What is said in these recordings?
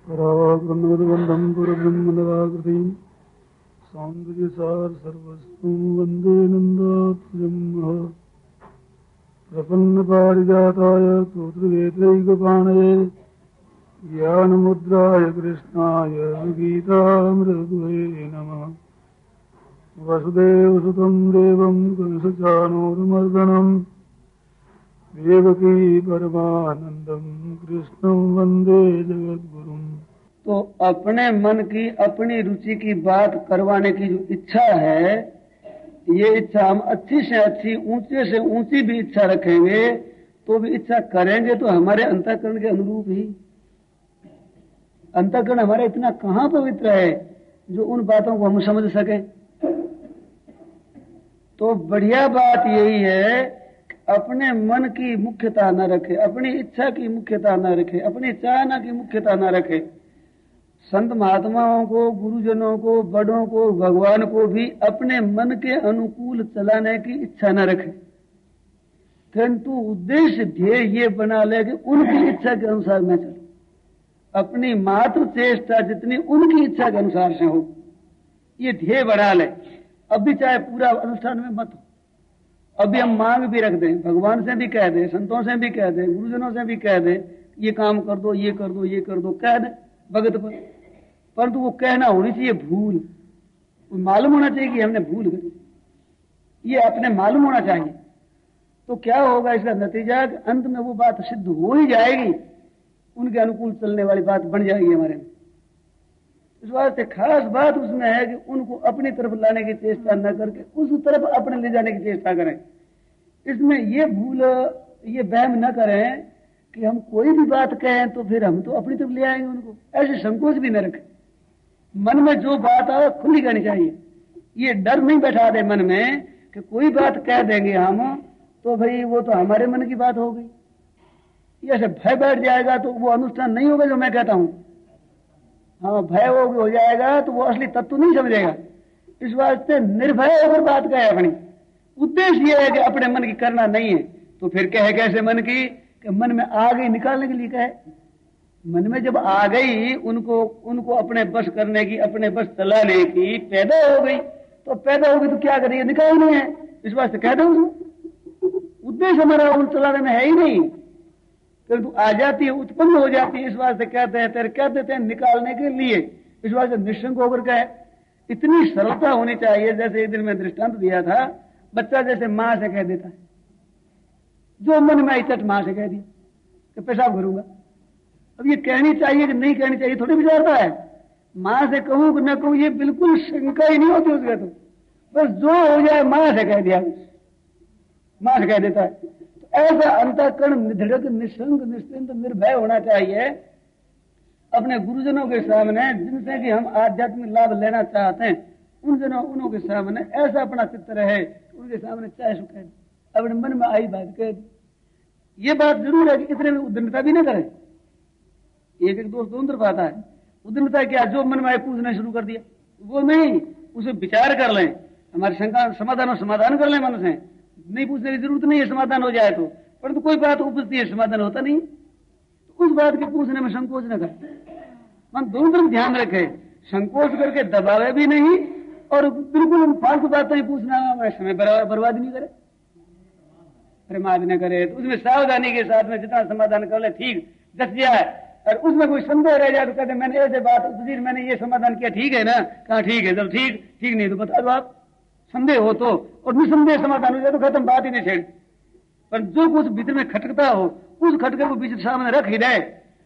पराक्रमोदबन्धं पुरब्रह्मणवाकृतिं सौन्दर्यसार सर्वस्वं वन्दे नन्दात्मजं प्रपन्नपारिजाताय स्तोत्रवेत्रैकपाणये ज्ञानमुद्राय कृष्णाय गीतामृतये नमः। वसुदेवसुतं देवं कंसचाणूरमर्दनं देवकी परमानंदम कृष्णं वंदे जगद्गुरुम। तो अपने मन की अपनी रुचि की बात करवाने की जो इच्छा है, ये इच्छा हम अच्छी से अच्छी ऊंचे से ऊंची भी इच्छा रखेंगे तो भी इच्छा करेंगे तो हमारे अंतःकरण के अनुरूप ही। अंतःकरण हमारा इतना कहां पवित्र है जो उन बातों को हम समझ सके। तो बढ़िया बात यही है अपने मन की मुख्यता न रखे, अपनी इच्छा की मुख्यता न रखे, अपनी चाहना की मुख्यता न रखे। संत महात्माओं को, गुरुजनों को, बड़ों को, भगवान को भी अपने मन के अनुकूल चलाने की इच्छा न रखे, किंतु उद्देश्य ध्येय ये बना ले कि उनकी इच्छा के अनुसार मैं चलूं। अपनी मात्र चेष्टा जितनी उनकी इच्छा के अनुसार से हो, ये ध्येय बना ले। अब भी चाहे पूरा अनुष्ठान में मत हो, अभी हम मांग भी रख दें, भगवान से भी कह दे, संतों से भी कह दे, गुरुजनों से भी कह दे, ये काम कर दो, ये कर दो, ये कर दो, कह दे भगत पर, परंतु वो कहना होनी चाहिए भूल, मालूम होना चाहिए कि हमने भूल करी, ये अपने मालूम होना चाहिए। तो क्या होगा इसका नतीजा, अंत में वो बात सिद्ध हो ही जाएगी, उनके अनुकूल चलने वाली बात बन जाएगी हमारे में। इस वास्ते खास बात उसमें है कि उनको अपनी तरफ लाने की चेष्टा न करके उस तरफ अपने ले जाने की चेष्टा करें। इसमें ये भूल, ये वहम न करें कि हम कोई भी बात कहें तो फिर हम तो अपनी तरफ ले आएंगे उनको, ऐसे संकोच भी न रखें। मन में जो बात आए खुली कहनी चाहिए, ये डर नहीं बैठा दे मन में कि कोई बात कह देंगे हम तो भाई वो तो हमारे मन की बात हो गई, ये ऐसे भय बैठ जाएगा तो वो अनुष्ठान नहीं होगा जो मैं कहता हूं। हाँ, भय हो जाएगा तो वो असली तत्व नहीं समझेगा। इस वास्ते निर्भय होकर बात कहे अपनी, उद्देश्य ये है कि अपने मन की करना नहीं है तो फिर कहे कैसे मन की, कि मन में आ गई निकालने के लिए कहे। मन में जब आ गई उनको अपने बस करने की, अपने बस चलाने की पैदा हो गई, तो पैदा हो गई तो क्या करेंगे, निकालनी है। इस वास्ते कह दो उसको, उद्देश्य हमारा उन चलाने में है ही नहीं, किंतु आ जाती है, उत्पन्न हो जाती है। इस वास्ते कहते हैं, तेरे कह देते हैं निकालने के लिए। इस वास्ते निशंक होकर कहे, इतनी सरलता होनी चाहिए। जैसे एक दिन मैं दृष्टांत दिया था, बच्चा जैसे मां से कह देता है, जो मन में आई चट मां से कह दिया कि पेशाब करूंगा। अब ये कहनी चाहिए कि नहीं कहनी चाहिए थोड़ी विचारता है। मां से कहूं कि न कहूं ये बिल्कुल शंका ही नहीं होती उसका, तो बस जो हो जाए मां से कह दिया, मां से कह देता है। ऐसा अंतःकरण निधड़क, निशंक, निश्चिंत, निर्भय होना चाहिए अपने गुरुजनों के सामने, जिनसे कि हम आध्यात्मिक लाभ लेना चाहते हैं। उनके सामने ऐसा अपना चित्त रहे, उनके सामने चाहे सो कह दे, अपने मन में आई बात कह दे। ये बात जरूर है कि इतने में उद्दंडता भी न करें। एक एक दोस्त दोनों तरफ आता है, उद्दंडता क्या, जो मन में आए पूछना शुरू कर दिया, वो नहीं, उसे विचार कर लें, हमारी शंका समाधान कर लें मन से। नहीं पूछने की जरूरत नहीं है, समाधान हो जाए तो, परंतु कोई बात उपजती है समाधान होता नहीं, तो उस बात के पूछने में संकोच न करे। मन दोनों तरफ ध्यान रखे, संकोच करके दबावे भी नहीं और बिल्कुल फालतू बातें ही पूछना, समय बर्बाद नहीं करे, प्रमाद न करे। तो उसमें सावधानी के साथ में जितना समाधान कर ले ठीक जस जाए, और उसमें कोई संदेह रह जाए तो कहते मैंने ऐसे बात मैंने ये समाधान किया, ठीक है ना, कहा ठीक है, जब ठीक नहीं तो बता दो आप, संदेह हो तो, और निसंदेह समाधान हो जाए तो खत्म, बात ही नहीं छेड़। पर जो कुछ भीतर में खटकता हो, उस खटके को बीच सामने रख ही दे,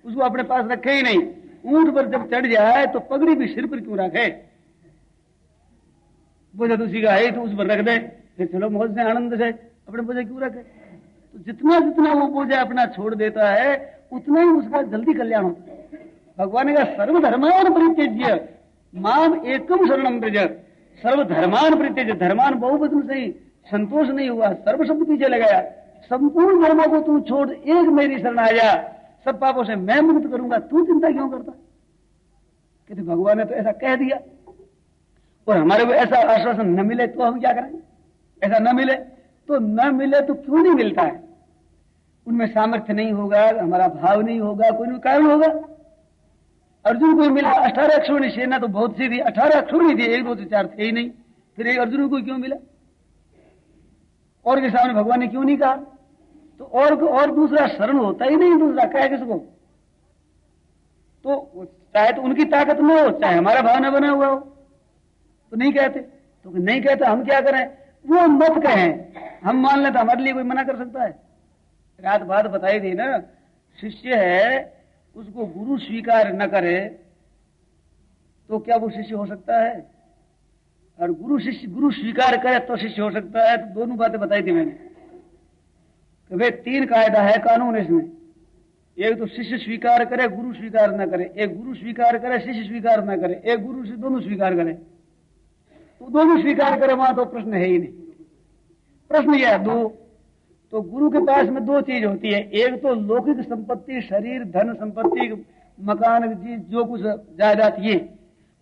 उसको अपने पास रखे ही नहीं। ऊंट पर जब चढ़ जाए तो पगड़ी भी सिर पर क्यों रखे, बोझा तो उसी का है तो उस पर रख दे, फिर चलो मौज से आनंद से अपने बोझा क्यों रखे। तो जितना जितना वो बोझा अपना छोड़ देता है उतना ही उसका जल्दी कल्याण होता है। भगवान ने कहा सर्वधर्मान परित्यज्य माम एकम शरणम व्रज, सर्वधर्मान परित्यज्य, धर्मान बहुवचन से ही संतोष नहीं हुआ, सर्व शब्द पीछे लगाया, संपूर्ण धर्मों को तू छोड़ एक मेरी शरण आ जा, सब पापों से मैं मुक्त करूंगा, तू चिंता क्यों करता। कहते भगवान ने तो ऐसा कह दिया और हमारे को ऐसा आश्वासन न मिले तो हम क्या करें। ऐसा न मिले तो क्यों नहीं मिलता है, उनमें सामर्थ्य नहीं होगा, हमारा भाव नहीं होगा, कोई न कारण होगा। अर्जुन को ही मिला। 18 अक्षोणी सेना तो बहुत सी थी, 18 अक्षोणी थी, 1 2 से 4 थे ही नहीं, फिर एक अर्जुन को क्यों मिला? और के सामने भगवान ने क्यों नहीं कहा? तो और दूसरा शरण होता ही नहीं, दूसरा क्या है किसको? तो चाहे तो उनकी ताकत न हो, चाहे हमारा भाव न बना हुआ हो, तो नहीं कहते। तो नहीं कहते हम क्या करें? वो मत कहें, हम मान लें तो हमारे लिए कोई मना कर सकता है? रात बात बताई थी ना, शिष्य है उसको गुरु स्वीकार न करे तो क्या वो शिष्य हो सकता है? और गुरु स्वीकार करे तो शिष्य हो सकता है। तो दोनों बातें बताई थी मैंने कि वे 3 कायदा है कानून इसमें। एक तो शिष्य स्वीकार करे, गुरु स्वीकार न करे, एक गुरु स्वीकार करे, शिष्य स्वीकार न करे, एक गुरु से दोनों स्वीकार करे। तो दोनों स्वीकार करे वहां तो प्रश्न है ही नहीं। प्रश्न यह है 2, तो गुरु के पास में 2 चीज होती है, एक तो लौकिक संपत्ति, शरीर, धन संपत्ति, मकान, जो कुछ जायदाद ये,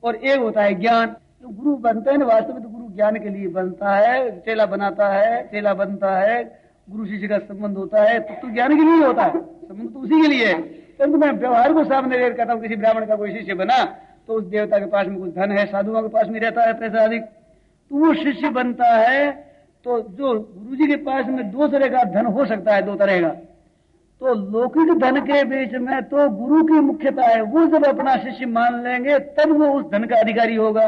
और एक होता है ज्ञान। तो गुरु बनते हैं ना, वास्तव में तो गुरु ज्ञान के लिए बनता है, चेला बनाता है, चेला बनता है, गुरु शिष्य का संबंध होता है, तो ज्ञान के लिए होता है, संबंध तो उसी के लिए है। परंतु मैं व्यवहार को सामने लेकर कहता हूँ, किसी ब्राह्मण का कोई शिष्य बना तो उस देवता के पास में कुछ धन है, साधुओं के पास में रहता है पैसा अधिक, तो वो शिष्य बनता है। तो जो गुरु जी के पास में 2 तरह का धन हो सकता है, 2 तरह का। तो लौकिक धन के बीच में तो गुरु की मुख्यता है, वो जब अपना शिष्य मान लेंगे तब वो उस धन का अधिकारी होगा।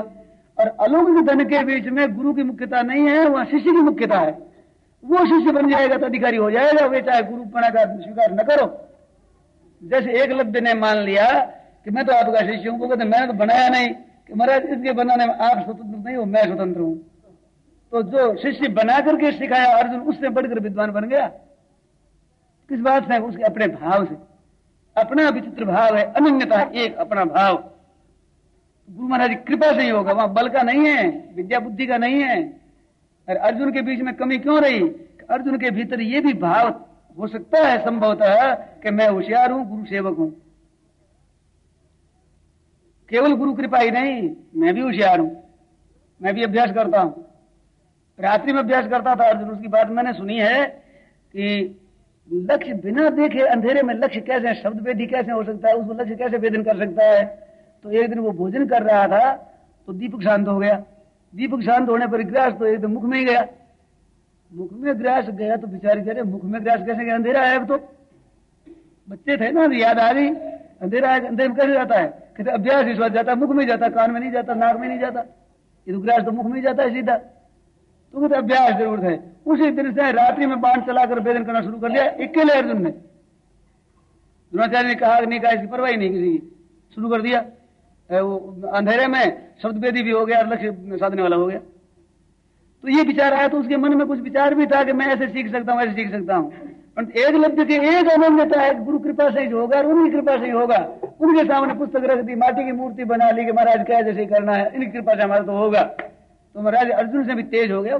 और अलौकिक धन के बीच में गुरु की मुख्यता नहीं है, वहां शिष्य की मुख्यता है। वो शिष्य बन जाएगा तो अधिकारी हो जाएगा, वे चाहे गुरु बना का स्वीकार न करो। जैसे एकलव्य ने मान लिया कि मैं तो आपका शिष्य हूं, कहते मैंने तो बनाया नहीं, कि महाराज इसके बनाने में आप स्वतंत्र नहीं हो, मैं स्वतंत्र हूं। तो जो शिष्य बना करके सिखाया अर्जुन, उससे बढ़कर विद्वान बन गया। किस बात से? उसके अपने भाव से। अपना विचित्र भाव है, अनन्यता, एक अपना भाव। गुरु महाराज की कृपा से ही होगा, वहां बल का नहीं है, विद्या बुद्धि का नहीं है। और अर्जुन के बीच में कमी क्यों रही? अर्जुन के भीतर ये भी भाव हो सकता है संभवतः कि मैं होशियार हूं, गुरु सेवक हूं। केवल गुरु कृपा ही नहीं, मैं भी होशियार हूं, मैं भी अभ्यास करता हूं। रात्रि में अभ्यास करता था अर्जुन, उसकी बात मैंने सुनी है कि लक्ष्य बिना देखे अंधेरे में लक्ष्य कैसे, शब्द वेदी कैसे हो सकता है, उसको लक्ष्य कैसे वेदन कर सकता है। तो एक दिन वो भोजन कर रहा था तो दीपक शांत हो गया। दीपक शांत होने पर ग्रास तो एकदम मुख में ही गया। मुख में ग्रास गया तो बेचारे कह रहे मुख में ग्रास कैसे गया, अंधेरा है। अब तो बच्चे थे ना, याद आ रही, अंधेरा है, अंधेरे में कैसे जाता है? कहते अभ्यास इस बात जाता है, मुख में जाता, कान में नहीं जाता, नाक में नहीं जाता, ये तो ग्रास तो मुख में ही जाता है सीधा। तो कहते अभ्यास जरूरत है। उसी दिन से रात्रि में बाण चलाकर वेदन करना शुरू कर दिया, अकेले अर्जुन ने। द्रोणाचार्य ने कहा नहीं, कहा इसकी परवाही नहीं किसी की, शुरू कर दिया। वो अंधेरे में शब्द वेदी भी हो गया और लक्ष्य साधने वाला हो गया। तो ये विचार आया तो उसके मन में कुछ विचार भी था कि मैं ऐसे सीख सकता हूं, ऐसे सीख सकता हूं। परंतु एक लक्ष्य के एक अनन्यता है, गुरु कृपा से ही होगा और उनकी कृपा से ही होगा। उनके सामने पुस्तक रख दी, माटी की मूर्ति बना ली कि महाराज क्या जैसे करना है, इनकी कृपा से हमारा तो होगा। तो महाराज अर्जुन से भी तेज हो गया,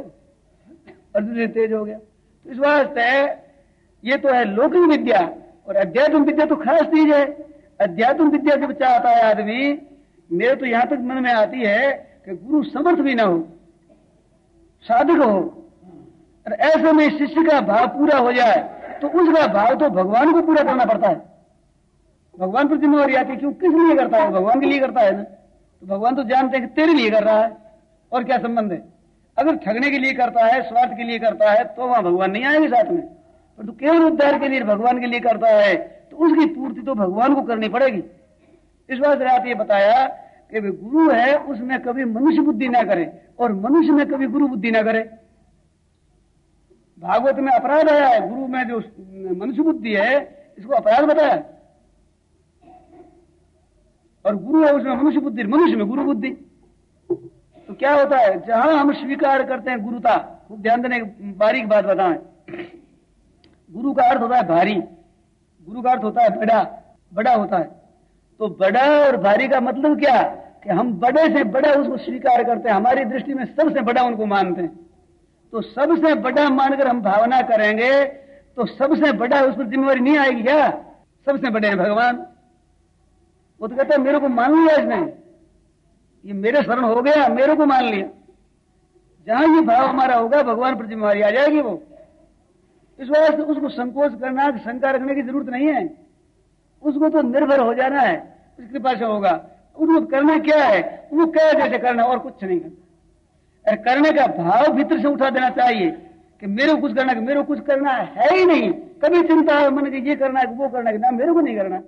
अर्जुन से तेज हो गया। तो इस वास्ते ये तो है लौकिक विद्या, और अध्यात्म विद्या तो खास चीज है। अध्यात्म विद्या जब चाहता है आदमी, मेरे तो यहां तक मन में आती है कि गुरु समर्थ भी ना हो, साधक हो, और ऐसे में शिष्य का भाव पूरा हो जाए तो उसका भाव तो भगवान को पूरा करना पड़ता है। भगवान पर जिम्मेवारी आती है, क्यों, किस लिए करता है? भगवान के लिए करता है ना। तो भगवान तो जानते हैं कि तेरे लिए कर रहा है, और क्या संबंध है। अगर ठगने के लिए करता है, स्वार्थ के लिए करता है, तो वहां भगवान नहीं आएंगे साथ में। पर तो केवल उद्धार के लिए भगवान के लिए करता है, तो उसकी पूर्ति तो भगवान को करनी पड़ेगी। इस बात से आप ये बताया कि गुरु है उसमें कभी मनुष्य बुद्धि ना करे, और मनुष्य में कभी गुरु बुद्धि ना करे। भागवत में अपराध आया है, गुरु में जो मनुष्य बुद्धि है इसको अपराध बताया, और गुरु है उसमें मनुष्य बुद्धि, मनुष्य में गुरु बुद्धि। तो क्या होता है, जहां हम स्वीकार करते हैं गुरुता, खूब ध्यान देने बारीक बात बताएं। गुरु का अर्थ होता है भारी, गुरु का अर्थ होता है बड़ा, बड़ा होता है। तो बड़ा और भारी का मतलब क्या, कि हम बड़े से बड़ा उसको स्वीकार करते हैं, हमारी दृष्टि में सबसे बड़ा उनको मानते हैं। तो सबसे बड़ा मानकर हम भावना करेंगे तो सबसे बड़ा उस पर जिम्मेवारी नहीं आएगी क्या? सबसे बड़े हैं भगवान। वो तो कहते हैं मेरे को मान लिया इसने, ये मेरे शरण हो गया, मेरे को मान लिया। जहां ये भाव हमारा होगा भगवान पर जिम्मेवारी आ जाएगी। वो इस वजह से उसको संकोच करना, शंका रखने की जरूरत नहीं है। उसको तो निर्भर हो जाना है उसकी कृपा से होगा। उनको करना क्या है, वो क्या जैसे करना और कुछ नहीं करना। अरे करने का भाव भीतर से उठा देना चाहिए कि मेरे को कुछ करना, मेरे को कुछ करना है ही नहीं। कभी चिंता है मन की ये करना है वो करना है, ना मेरे को नहीं करना।